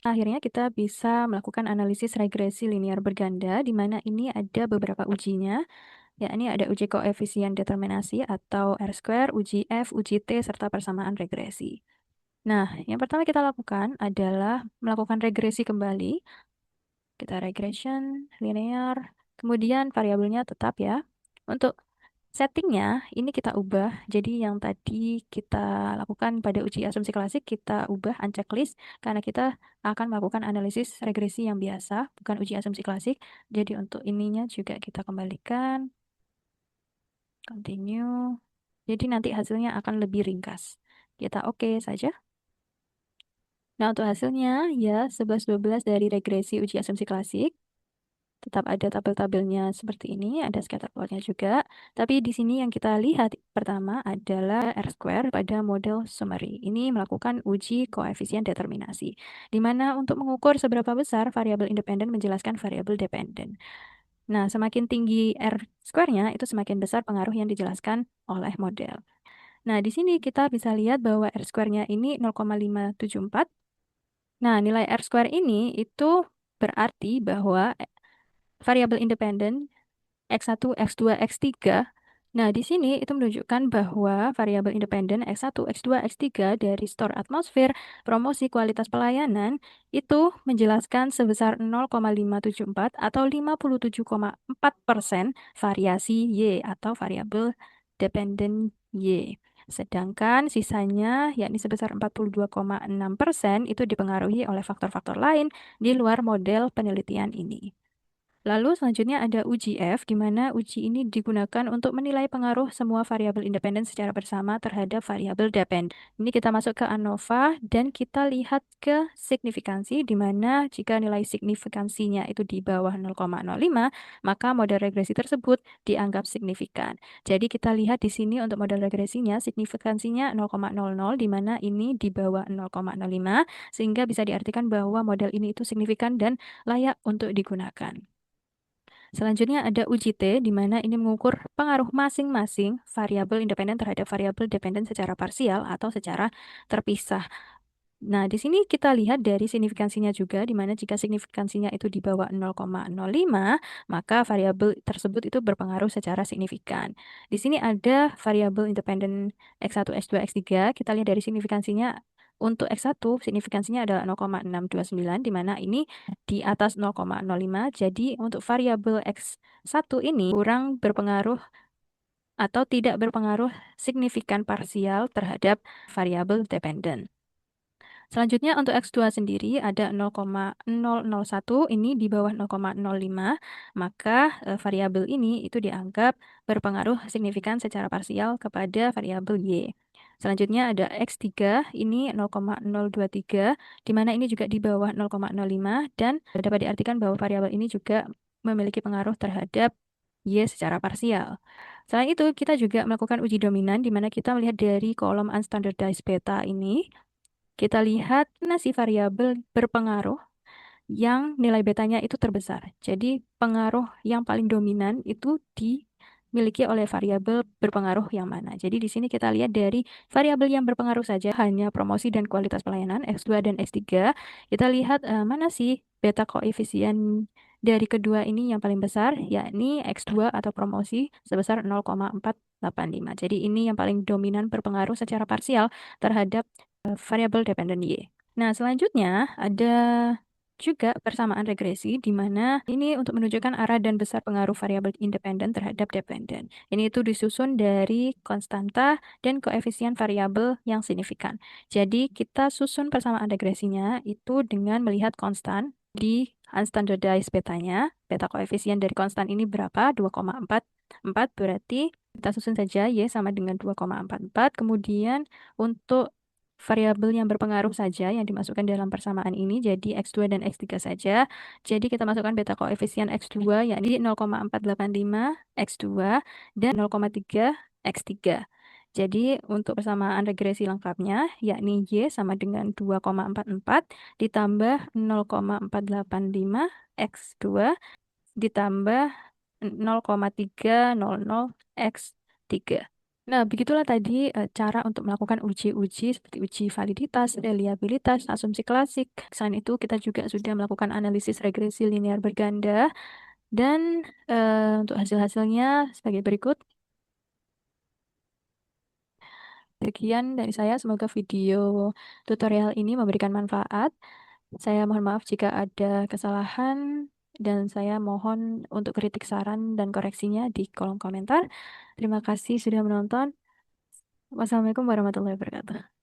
Akhirnya kita bisa melakukan analisis regresi linear berganda, di mana ini ada beberapa ujinya, yakni ada uji koefisien determinasi atau R-square, uji F, uji T, serta persamaan regresi. Nah, yang pertama kita lakukan adalah melakukan regresi kembali. Kita regression, linear, kemudian variabelnya tetap ya. Untuk settingnya, ini kita ubah. Jadi yang tadi kita lakukan pada uji asumsi klasik, kita ubah unchecklist karena kita akan melakukan analisis regresi yang biasa, bukan uji asumsi klasik. Jadi untuk ininya juga kita kembalikan, continue. Jadi nanti hasilnya akan lebih ringkas. Kita oke saja. Nah, untuk hasilnya, ya 11-12 dari regresi uji asumsi klasik. Tetap ada tabel-tabelnya seperti ini, ada scatter plotnya juga. Tapi di sini yang kita lihat pertama adalah R-square pada model summary. Ini melakukan uji koefisien determinasi, di mana untuk mengukur seberapa besar variabel independen menjelaskan variabel dependen. Nah, semakin tinggi R-square-nya, itu semakin besar pengaruh yang dijelaskan oleh model. Nah, di sini kita bisa lihat bahwa R-square-nya ini 0,574. Nah, nilai R-square ini itu berarti bahwa variabel independen X1, X2, X3. Nah, di sini itu menunjukkan bahwa variabel independen X1, X2, X3 dari store atmosfer, promosi kualitas pelayanan itu menjelaskan sebesar 0,574 atau 57,4% variasi Y atau variabel dependen Y. Sedangkan sisanya, yakni sebesar 42,6%, itu dipengaruhi oleh faktor-faktor lain di luar model penelitian ini. Lalu selanjutnya ada uji F, di mana uji ini digunakan untuk menilai pengaruh semua variabel independen secara bersama terhadap variabel dependen. Ini kita masuk ke ANOVA dan kita lihat ke signifikansi, di mana jika nilai signifikansinya itu di bawah 0,05, maka model regresi tersebut dianggap signifikan. Jadi kita lihat di sini untuk model regresinya, signifikansinya 0,00, di mana ini di bawah 0,05, sehingga bisa diartikan bahwa model ini itu signifikan dan layak untuk digunakan. Selanjutnya ada uji T, di mana ini mengukur pengaruh masing-masing variabel independen terhadap variabel dependen secara parsial atau secara terpisah. Nah, di sini kita lihat dari signifikansinya juga, di mana jika signifikansinya itu di bawah 0,05, maka variabel tersebut itu berpengaruh secara signifikan. Di sini ada variabel independen X1, X2, X3. Kita lihat dari signifikansinya. Untuk X1, signifikansinya adalah 0,629, di mana ini di atas 0,05. Jadi, untuk variabel X1 ini kurang berpengaruh atau tidak berpengaruh signifikan parsial terhadap variabel dependen. Selanjutnya untuk X2 sendiri ada 0,001, ini di bawah 0,05, maka variabel ini itu dianggap berpengaruh signifikan secara parsial kepada variabel Y. Selanjutnya ada X3, ini 0,023, di mana ini juga di bawah 0,05, dan dapat diartikan bahwa variabel ini juga memiliki pengaruh terhadap Y secara parsial. Selain itu, kita juga melakukan uji dominan, di mana kita melihat dari kolom unstandardized beta ini, kita lihat mana sih variabel berpengaruh yang nilai betanya itu terbesar. Jadi pengaruh yang paling dominan itu dimiliki oleh variabel berpengaruh yang mana. Jadi di sini kita lihat dari variabel yang berpengaruh saja hanya promosi dan kualitas pelayanan X2 dan X3. Kita lihat mana sih beta koefisien dari kedua ini yang paling besar, yakni X2 atau promosi sebesar 0,485. Jadi ini yang paling dominan berpengaruh secara parsial terhadap variabel dependen Y. Nah, selanjutnya ada juga persamaan regresi, di mana ini untuk menunjukkan arah dan besar pengaruh variabel independen terhadap dependen. Ini itu disusun dari konstanta dan koefisien variabel yang signifikan. Jadi, kita susun persamaan regresinya itu dengan melihat konstan di unstandardized betanya. Beta koefisien dari konstan ini berapa? 2,44, berarti kita susun saja Y sama dengan 2,44. Kemudian untuk variabel yang berpengaruh saja yang dimasukkan dalam persamaan ini jadi X2 dan X3 saja. Jadi kita masukkan beta koefisien X2 yakni 0,485 X2 dan 0,3 X3. Jadi untuk persamaan regresi lengkapnya yakni Y sama dengan 2,44 ditambah 0,485 X2 ditambah 0,300 X3. Nah, begitulah tadi cara untuk melakukan uji-uji seperti uji validitas, reliabilitas, asumsi klasik. Selain itu, kita juga sudah melakukan analisis regresi linear berganda dan untuk hasil-hasilnya sebagai berikut. Sekian dari saya, semoga video tutorial ini memberikan manfaat. Saya mohon maaf jika ada kesalahan dan saya mohon untuk kritik saran dan koreksinya di kolom komentar. Terima kasih sudah menonton. Wassalamualaikum warahmatullahi wabarakatuh.